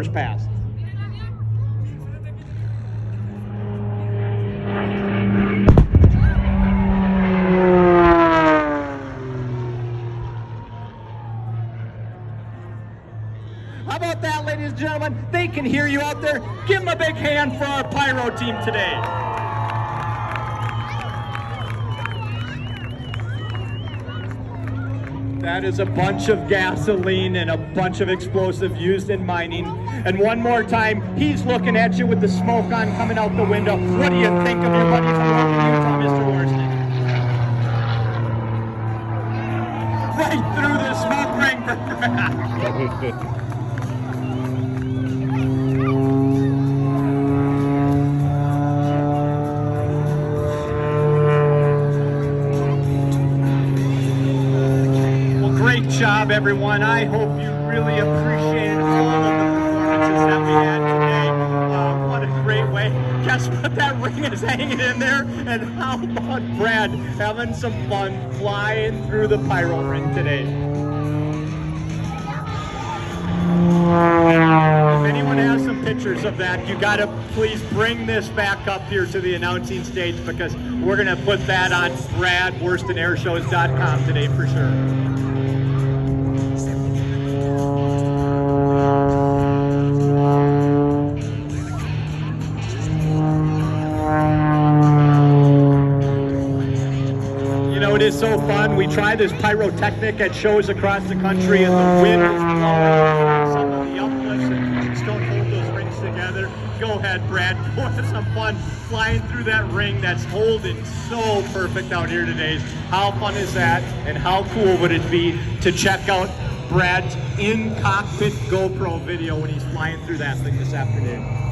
first pass. How about that, ladies and gentlemen? They can hear you out there. Give them a big hand for our pyro team today. That is a bunch of gasoline and a bunch of explosive used in mining. And one more time, he's looking at you with the smoke on coming out the window. What do you think of your buddy from Logan, Utah, Mr. Worsnick? Right through the smoke ring for Brad. Great job, everyone. I hope you really appreciated all of the performances that we had today. What a great way. Guess what? That ring is hanging in there. And how about Brad having some fun flying through the pyro ring today? If anyone has some pictures of that, you got to please bring this back up here to the announcing stage, because we're going to put that on BradWorstonAirShows.com today for sure. It is so fun. We try this pyrotechnic at shows across the country, and the wind is blowing. Some of the uplifts and just don't hold those rings together. Go ahead, Brad. Go have some fun flying through that ring that's holding so perfect out here today. How fun is that? And how cool would it be to check out Brad's in-cockpit GoPro video when he's flying through that thing this afternoon?